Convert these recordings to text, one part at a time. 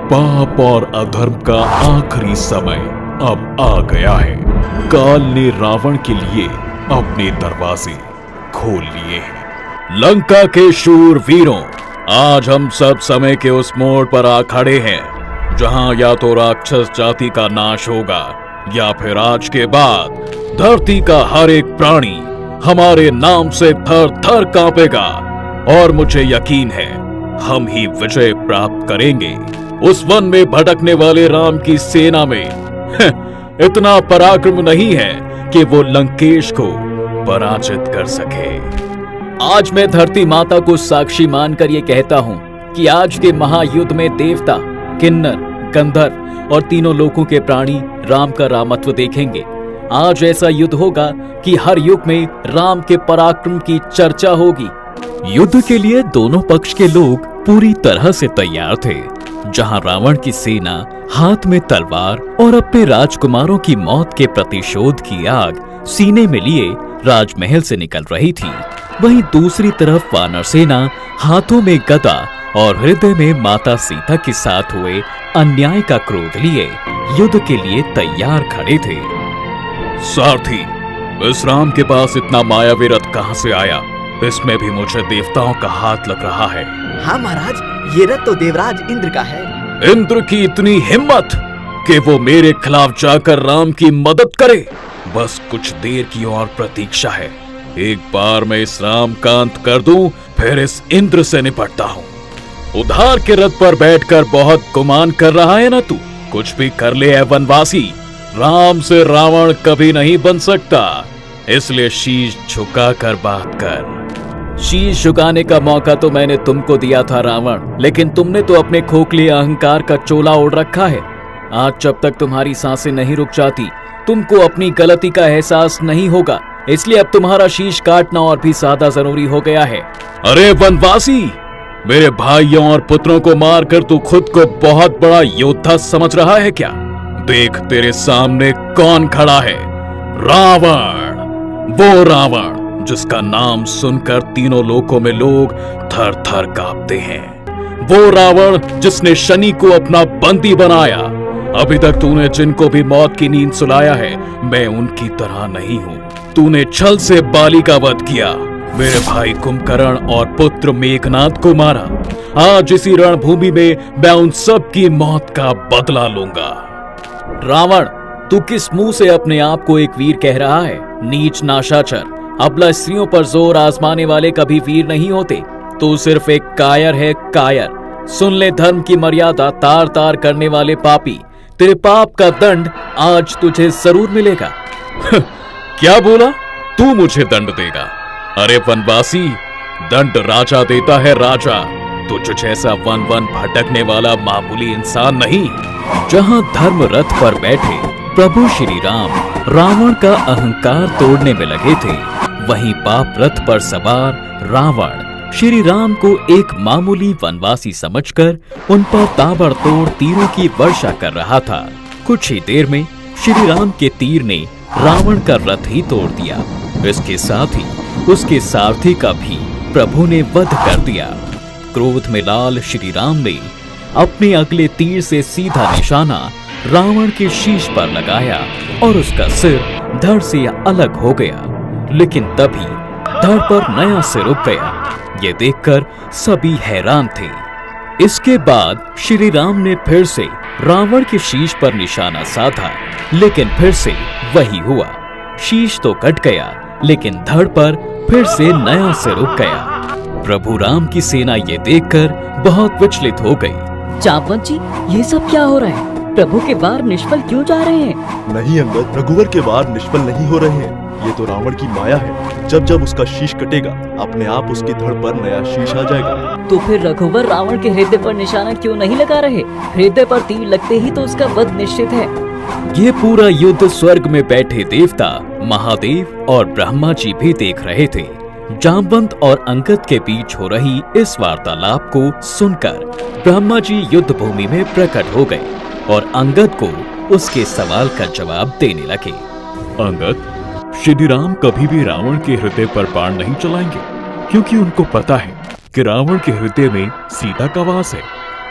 पाप और अधर्म का आखिरी समय अब आ गया है। काल ने रावण के लिए अपने दरवाजे खोल लिए हैं। लंका के शूर वीरों, आज हम सब समय के उस मोड़ पर आ खड़े हैं जहां या तो राक्षस जाति का नाश होगा या फिर आज के बाद धरती का हर एक प्राणी हमारे नाम से थर थर कांपेगा। और मुझे यकीन है हम ही विजय प्राप्त करेंगे। उस वन में भटकने वाले राम की सेना में इतना पराक्रम नहीं है कि वो लंकेश को पराजित कर सके। आज मैं धरती माता को साक्षी मानकर ये कहता हूँ कि आज के महायुद्ध में देवता, किन्नर, गंधर्व और तीनों लोकों के प्राणी राम का रामत्व देखेंगे। आज ऐसा युद्ध होगा कि हर युग में राम के पराक्रम की चर्चा होगी। युद्ध के लिए दोनों पक्ष के लोग पूरी तरह से तैयार थे। जहां रावण की सेना हाथ में तलवार और अपने राजकुमारों की मौत के प्रतिशोध की आग सीने में लिए राजमहल से निकल रही थी, वहीं दूसरी तरफ वानर सेना हाथों में गदा और हृदय में माता सीता के साथ हुए अन्याय का क्रोध लिए युद्ध के लिए तैयार खड़े थे। सारथी, इस राम के पास इतना मायावी रथ कहां से आया? इसमें भी मुझे देवताओं का हाथ लग रहा है। हाँ महाराज, ये रथ तो देवराज इंद्र का है। इंद्र की इतनी हिम्मत कि वो मेरे खिलाफ जाकर राम की मदद करे। बस कुछ देर की और प्रतीक्षा है। एक बार मैं इस राम का अंत कर दूं, फिर इस इंद्र से निपटता हूँ। उधार के रथ पर बैठकर बहुत गुमान कर रहा है ना तू? कुछ भी कर ले है वनवासी, राम से रावण कभी नहीं बन सकता। इसलिए शीश झुकाकर बात कर। शीश झुकाने का मौका तो मैंने तुमको दिया था रावण, लेकिन तुमने तो अपने खोखले अहंकार का चोला ओढ़ रखा है। आज जब तक तुम्हारी सांसें नहीं रुक जाती, तुमको अपनी गलती का एहसास नहीं होगा। इसलिए अब तुम्हारा शीश काटना और भी ज्यादा जरूरी हो गया है। अरे वनवासी, मेरे भाइयों और पुत्रों को मारकर तू खुद को बहुत बड़ा योद्धा समझ रहा है क्या? देख तेरे सामने कौन खड़ा है। रावण, वो रावण जिसका नाम सुनकर तीनों लोकों में लोग थर थर कांपते हैं। वो रावण जिसने शनि को अपना बंदी बनाया। अभी तक तूने जिनको भी मौत की नींद सुलाया है, मैं उनकी तरह नहीं हूँ। तूने छल से बाली का वध किया, मेरे भाई कुंभकर्ण और पुत्र मेघनाद को मारा। आज इसी रणभूमि में मैं उन सब की मौत का बदला लूंगा। रावण, तू किस मुंह से अपने आप को एक वीर कह रहा है? नीच नाशाचर, अबला स्त्रियों पर जोर आजमाने वाले कभी वीर नहीं होते। तू सिर्फ एक कायर है, कायर। सुन ले धर्म की मर्यादा तार तार करने वाले पापी, तेरे पाप का दंड आज तुझे जरूर मिलेगा। क्या बोला? तू मुझे दंड देगा? अरे वनवासी, दंड राजा देता है, राजा। तुझ जैसा वन वन भटकने वाला मामूली इंसान नहीं। जहां धर्म रथ पर बैठे प्रभु श्री राम रावण का अहंकार तोड़ने में लगे थे, वहीं पाप रथ पर सवार रावण श्री राम को एक मामूली वनवासी समझकर उन पर ताबड़तोड़ तीरों की वर्षा कर रहा था। कुछ ही देर में श्री राम के तीर ने रावण का रथ ही तोड़ दिया। इसके साथ ही उसके सारथी का भी प्रभु ने वध कर दिया। क्रोध में लाल श्री राम ने अपने अगले तीर से सीधा निशाना रावण के शीश पर लगाया और उसका सिर धड़ से अलग हो गया। लेकिन तभी धड़ पर नया सिर उग गया। ये देखकर सभी हैरान थे। इसके बाद श्री राम ने फिर से रावण के शीश पर निशाना साधा, लेकिन फिर से वही हुआ। शीश तो कट गया, लेकिन धड़ पर फिर से नया सिर उग गया। प्रभु राम की सेना ये देखकर बहुत विचलित हो गई। जांबवंत जी, ये सब क्या हो रहा है? प्रभु के वार निष्फल क्यों जा रहे हैं? नहीं अंगद, रघुवर के वार निष्फल नहीं हो रहे हैं। ये तो रावण की माया है। जब जब उसका शीश कटेगा, अपने आप उसकी धड़ पर नया शीश आ जाएगा। तो फिर रघुवर रावण के हृदय पर निशाना क्यों नहीं लगा रहे? हृदय पर तीर लगते ही तो उसका वध निश्चित है। ये पूरा युद्ध स्वर्ग में बैठे देवता महादेव और ब्रह्मा जी भी देख रहे थे। जांबवंत और अंगद के बीच हो रही इस वार्तालाप को सुनकर ब्रह्मा जी युद्ध भूमि में प्रकट हो गए और अंगद को उसके सवाल का जवाब देने लगे। अंगद, श्री राम कभी भी रावण के हृदय पर बाण नहीं चलाएंगे, क्योंकि उनको पता है कि रावण के हृदय में सीता का वास है।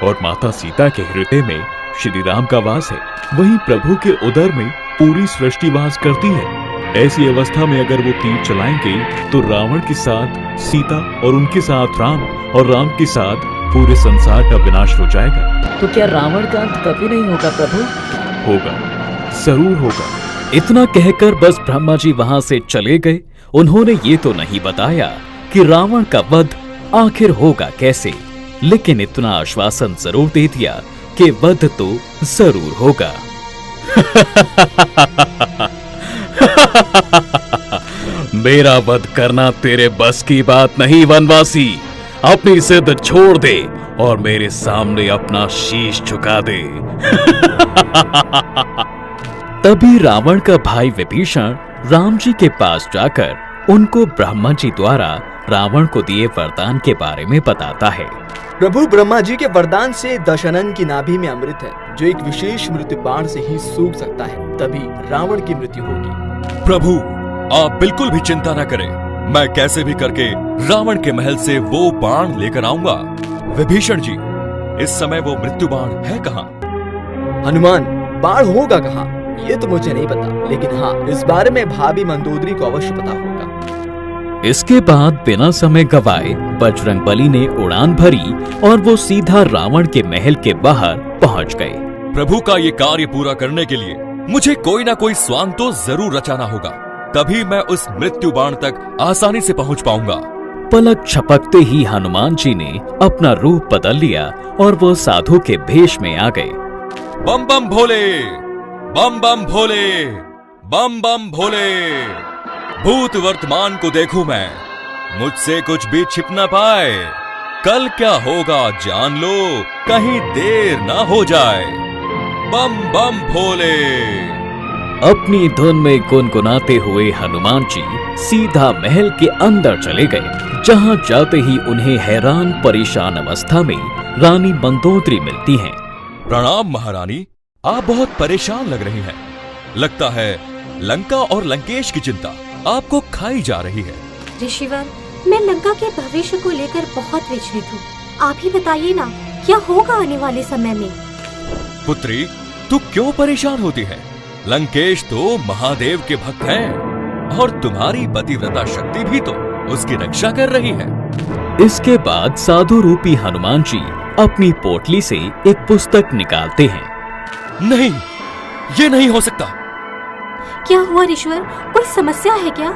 और माता सीता के हृदय में श्री राम का वास है, वहीं प्रभु के उदर में पूरी सृष्टि वास करती है। ऐसी अवस्था में अगर वो तीर चलाएंगे तो रावण के साथ सीता और उनके साथ राम और राम के साथ पूरे संसार का विनाश हो जाएगा। तो क्या रावण का अंत कभी नहीं होगा प्रभु? होगा, जरूर होगा। इतना कहकर बस ब्रह्मा जी वहां से चले गए। उन्होंने ये तो नहीं बताया कि रावण का वध आखिर होगा कैसे, लेकिन इतना आश्वासन जरूर दे दिया कि वध तो जरूर होगा। मेरा वध करना तेरे बस की बात नहीं वनवासी। अपनी जिद छोड़ दे और मेरे सामने अपना शीश झुका दे। तभी रावण का भाई विभीषण राम जी के पास जाकर उनको ब्रह्मा जी द्वारा रावण को दिए वरदान के बारे में बताता है। प्रभु ब्रह्मा जी के वरदान से दशनन की नाभि में अमृत है, जो एक विशेष मृत्यु बाण से ही सूख सकता है, तभी रावण की मृत्यु होगी। प्रभु, आप बिल्कुल भी चिंता न करें। मैं कैसे भी करके रावण के महल से वो बाण लेकर आऊंगा। विभीषण जी, इस समय वो मृत्यु बाण है कहाँ? हनुमान, बाण होगा कहाँ ये तो मुझे नहीं पता, लेकिन हाँ, इस बारे में भाभी मंदोदरी को अवश्य पता होगा। इसके बाद बिना समय गवाए बजरंगबली ने उड़ान भरी और वो सीधा रावण के महल के बाहर पहुंच गए। प्रभु का ये कार्य पूरा करने के लिए मुझे कोई ना कोई स्वांग तो जरूर रचाना होगा, तभी मैं उस मृत्यु बाण तक आसानी से पहुंच पाऊंगा। पलक झपकते ही हनुमान जी ने अपना रूप बदल लिया और वो साधु के भेष में आ गए। बम बम भोले, बम बम भोले, बम बम भोले। भूत वर्तमान को देखूं मैं, मुझसे कुछ भी छिप न पाए। कल क्या होगा जान लो, कहीं देर ना हो जाए। बम बम भोले। अपनी धुन में गुनगुनाते हुए हनुमान जी सीधा महल के अंदर चले गए, जहां जाते ही उन्हें हैरान परेशान अवस्था में रानी मंदोदरी मिलती हैं। प्रणाम महारानी, आप बहुत परेशान लग रही हैं। लगता है लंका और लंकेश की चिंता आपको खाई जा रही है। ऋषिवर, मैं लंका के भविष्य को लेकर बहुत विचलित हूँ। आप ही बताइए ना, क्या होगा आने वाले समय में? पुत्री, तू क्यों परेशान होती है? लंकेश तो महादेव के भक्त हैं और तुम्हारी पतिव्रता शक्ति भी तो उसकी रक्षा कर रही है। इसके बाद साधु रूपी हनुमान जी अपनी पोटली से एक पुस्तक निकालते हैं। नहीं, ये नहीं हो सकता। क्या हुआ ऋषिवर, कोई समस्या है क्या?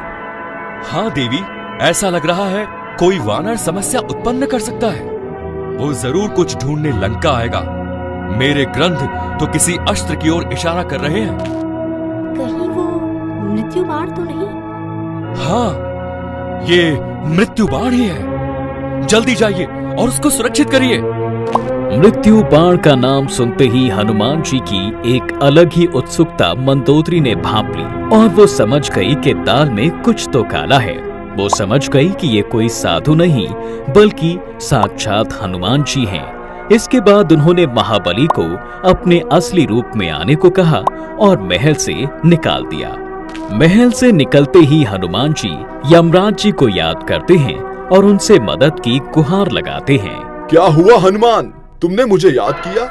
हाँ देवी, ऐसा लग रहा है कोई वानर समस्या उत्पन्न कर सकता है। वो जरूर कुछ ढूंढने लंका आएगा। मेरे ग्रंथ तो किसी अस्त्र की ओर इशारा कर रहे हैं। कहीं वो मृत्यु बाण तो नहीं? हाँ, ये मृत्यु बाण ही है। जल्दी जाइए और उसको सुरक्षित करिए। मृत्यु बाण का नाम सुनते ही हनुमान जी की एक अलग ही उत्सुकता मंदोदरी ने भांप ली और वो समझ गई कि दाल में कुछ तो काला है। वो समझ गई कि ये कोई साधु नहीं बल्कि साक्षात हनुमान जी हैं। इसके बाद उन्होंने महाबली को अपने असली रूप में आने को कहा और महल से निकाल दिया। महल से निकलते ही हनुमान जी यमराज जी को याद करते हैं और उनसे मदद की गुहार लगाते हैं। क्या हुआ हनुमान, तुमने मुझे याद किया?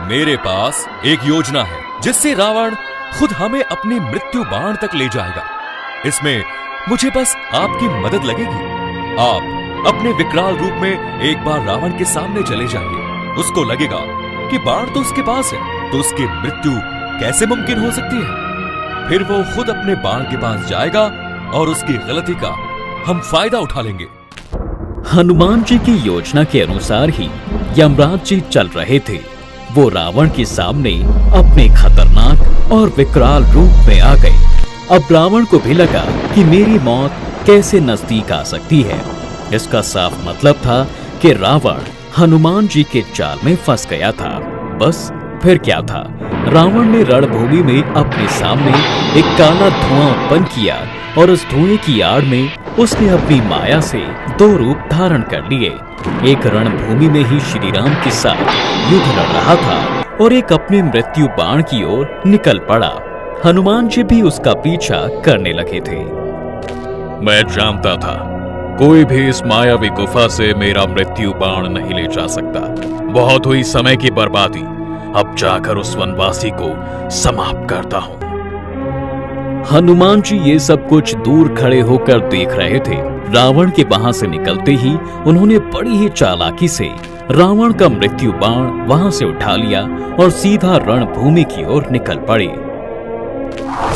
मेरे पास एक योजना है जिससे रावण खुद हमें अपनी मृत्यु बाण तक ले जाएगा। इसमें मुझे बस आपकी मदद लगेगी। आप अपने विकराल रूप में एक बार रावण के सामने चले जाइए। उसको लगेगा कि बाण तो उसके पास है, तो उसकी मृत्यु कैसे मुमकिन हो सकती है। फिर वो खुद अपने बाण के पास जाएगा और उसकी गलती का हम फायदा उठा लेंगे। हनुमान जी की योजना के अनुसार ही यमराज जी चल रहे थे। वो रावण के सामने अपने खतरनाक और विकराल रूप में आ गए। अब रावण को भी लगा कि मेरी मौत कैसे नजदीक आ सकती है। इसका साफ मतलब था कि रावण हनुमान जी के जाल में फंस गया था। बस फिर क्या था, रावण ने रणभूमि में अपने सामने एक काला धुआं उत्पन्न किया और उस धुएं की आड़ में उसने अपनी माया से दो रूप धारण कर लिए। एक रणभूमि में ही श्री राम के साथ युद्ध लड़ रहा था और एक अपने मृत्यु बाण की ओर निकल पड़ा। हनुमान जी भी उसका पीछा करने लगे थे। मैं जानता था कोई भी इस मायावी गुफा से मेरा मृत्यु बाण नहीं ले जा सकता। बहुत हुई समय की बर्बादी। अब जाकर उस वनवासी को समाप्त करता हूं। हनुमान जी ये सब कुछ दूर खड़े होकर देख रहे थे। रावण के वहां से निकलते ही उन्होंने बड़ी ही चालाकी से रावण का मृत्यु बाण वहां से उठा लिया और सीधा रणभूमि की ओर निकल पड़े।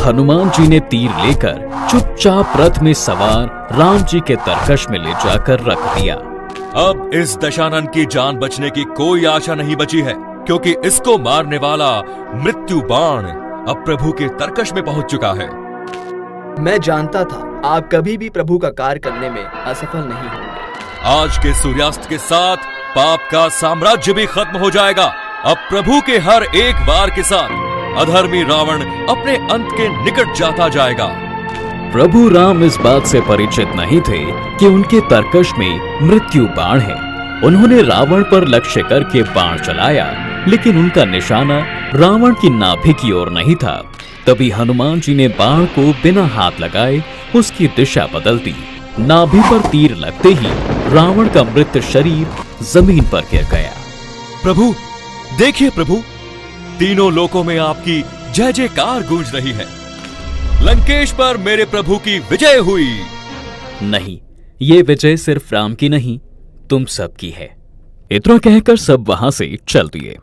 हनुमान जी ने तीर लेकर चुपचाप रथ में सवार राम जी के तरकश में ले जाकर रख दिया। अब इस दशानन की जान बचने की कोई आशा नहीं बची है, क्योंकि इसको मारने वाला मृत्यु बाण अब प्रभु के तरकश में पहुंच चुका है। मैं जानता था आप कभी भी प्रभु का कार्य करने में असफल नहीं होंगे। आज के सूर्यास्त के साथ पाप का साम्राज्य भी खत्म हो जाएगा। अब प्रभु के हर एक वार के साथ अधर्मी रावण अपने अंत के निकट जाता जाएगा। प्रभु राम इस बात से परिचित नहीं थे कि उनके तरकश में मृत्यु बाण है। उन्होंने रावण पर लक्ष्य करके बाण चलाया, लेकिन उनका निशाना रावण की नाभि की ओर नहीं था। तभी हनुमान जी ने बाण को बिना हाथ लगाए उसकी दिशा बदल दी। नाभि पर तीर लगते ही रावण का मृत शरीर जमीन पर गिर गया। प्रभु देखिए प्रभु, तीनों लोकों में आपकी जय जयकार गूंज रही है। लंकेश पर मेरे प्रभु की विजय हुई। नहीं, ये विजय सिर्फ राम की नहीं, तुम सबकी है। इतना कहकर सब वहां से चल दिए।